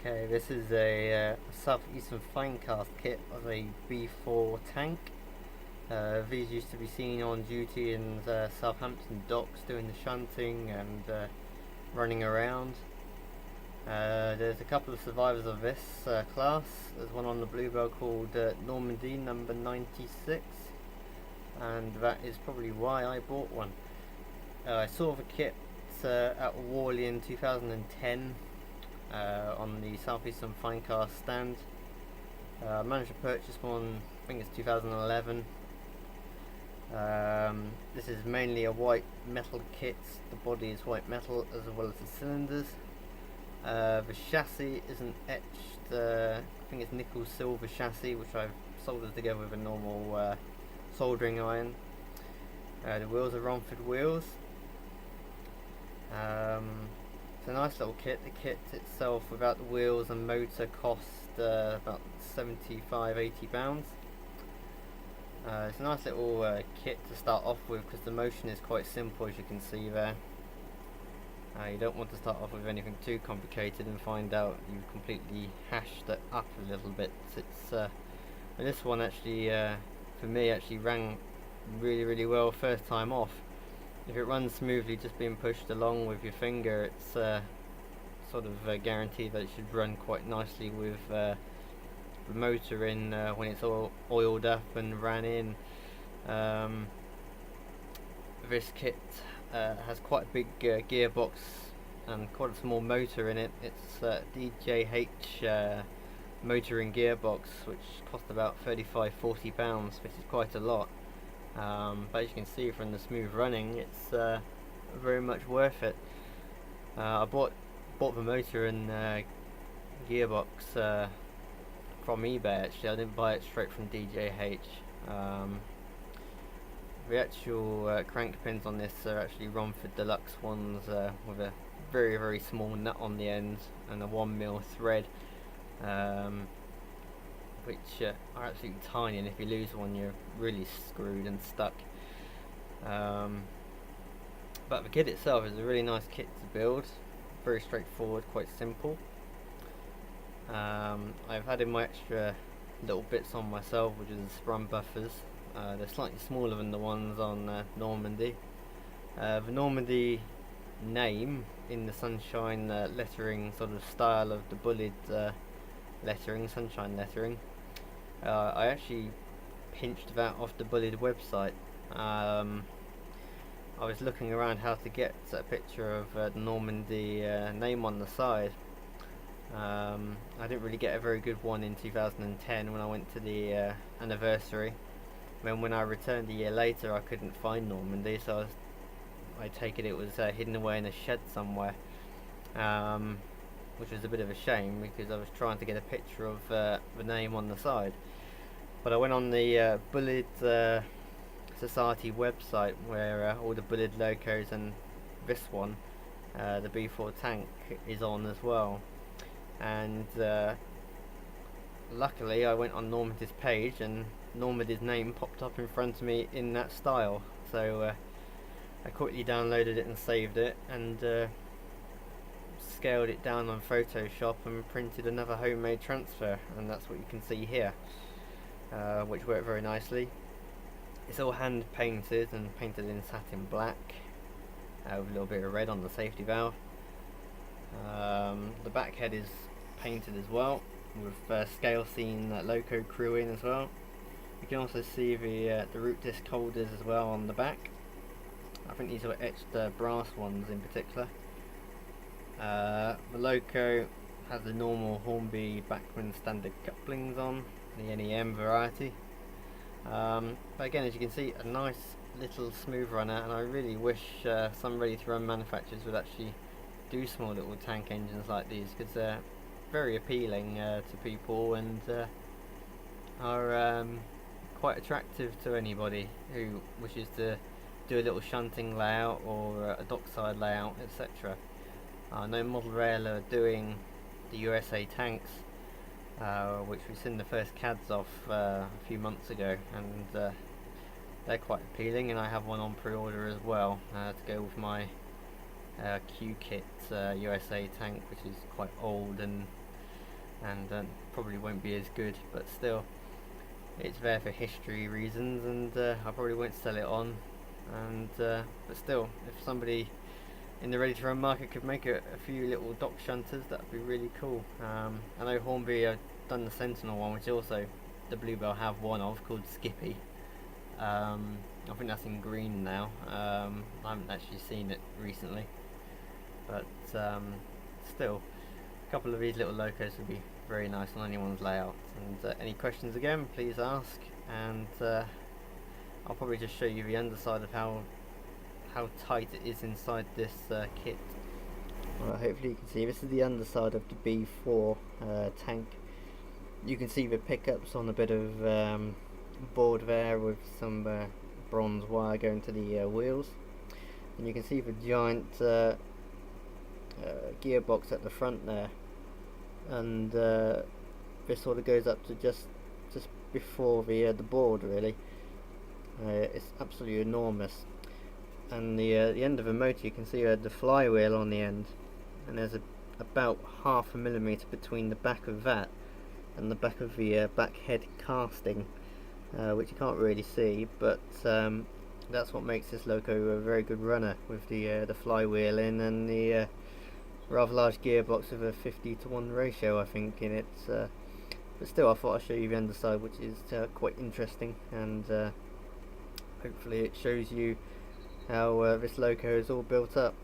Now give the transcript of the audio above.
Okay, this is a Southeastern Finecast kit of a B4 tank. These used to be seen on duty in Southampton docks doing the shunting and running around. There's a couple of survivors of this class. There's one on the Bluebell called Normandy number 96, and that is probably why I bought one. I saw the kit at Worley in 2010 on the Southeastern Finecast stand. I managed to purchase one, I think it's 2011. This is mainly a white metal kit. The body is white metal as well as the cylinders. The chassis isn't etched. I think it's nickel silver chassis, which I've soldered together with a normal soldering iron. The wheels are Romford wheels. It's a nice little kit. The kit itself without the wheels and motor cost about £75–80. It's a nice little kit to start off with because the motion is quite simple, as you can see there. You don't want to start off with anything too complicated and find out you've completely hashed it up a little bit. And this one actually, for me, actually ran really well first time off. If it runs smoothly just being pushed along with your finger, it's sort of guaranteed that it should run quite nicely with the motor in when it's all oiled up and ran in. This kit has quite a big gearbox and quite a small motor in it. It's DJH motor and gearbox, which cost about £35–40, which is quite a lot. But as you can see from the smooth running, it's very much worth it. I bought the motor and gearbox from eBay. Actually, I didn't buy it straight from DJH. The actual crank pins on this are actually Romford Deluxe ones with a very small nut on the end and a 1mm thread, which are absolutely tiny, and if you lose one you're really screwed and stuck. But the kit itself is a really nice kit to build, very straightforward, quite simple. I've added my extra little bits on myself, which is the sprung buffers. They're slightly smaller than the ones on Normandy. The Normandy name in the sunshine lettering sort of style of the bullet lettering, sunshine lettering. I actually pinched that off the Bullet website. I was looking around how to get a picture of the Normandy name on the side. I didn't really get a very good one in 2010 when I went to the anniversary. Then when I returned a year later I couldn't find Normandy, so I take it was hidden away in a shed somewhere, which was a bit of a shame because I was trying to get a picture of the name on the side. But I went on the Bullet Society website where all the Bullet locos and this one, the B4 tank, is on as well. And luckily I went on Normandy's page and Normandy's name popped up in front of me in that style, so I quickly downloaded it and saved it and scaled it down on Photoshop and printed another homemade transfer, and that's what you can see here, which worked very nicely. It's all hand painted and painted in satin black with a little bit of red on the safety valve. The back head is painted as well with scale scene loco crew in as well. You can also see the root disc holders as well on the back. I think these are etched brass ones in particular. The loco has the normal Hornby Bachmann standard couplings on, the NEM variety. But again, as you can see, a nice little smooth runner, and I really wish some ready to run manufacturers would actually do small little tank engines like these, because they're very appealing to people and are quite attractive to anybody who wishes to do a little shunting layout or a dockside layout, etc. I know Model Rail are doing the USA tanks, which we've seen the first CADs of a few months ago, and they're quite appealing, and I have one on pre-order as well to go with my Q-Kit USA tank, which is quite old and and probably won't be as good, but still, it's there for history reasons, and I probably won't sell it on. And but still, if somebody in the ready to run market could make a few little dock shunters, that would be really cool. I know Hornby have done the Sentinel one, which also the Bluebell have one of, called Skippy. I think that's in green now. I haven't actually seen it recently, but still, a couple of these little locos would be very nice on anyone's layout. And any questions again, please ask, and I'll probably just show you the underside of how tight it is inside this kit. Well, hopefully you can see this is the underside of the B4 tank. You can see the pickups on a bit of board there with some bronze wire going to the wheels, and you can see the giant gearbox at the front there, and this sort of goes up to just before the board really. It's absolutely enormous, and the end of the motor, you can see the flywheel on the end, and there's about half a millimetre between the back of that and the back of the back head casting, which you can't really see, but that's what makes this loco a very good runner, with the flywheel in, and the rather large gearbox with a 50:1 ratio, I think, in it. But still, I thought I'd show you the underside, which is quite interesting, and hopefully it shows you how this loco is all built up.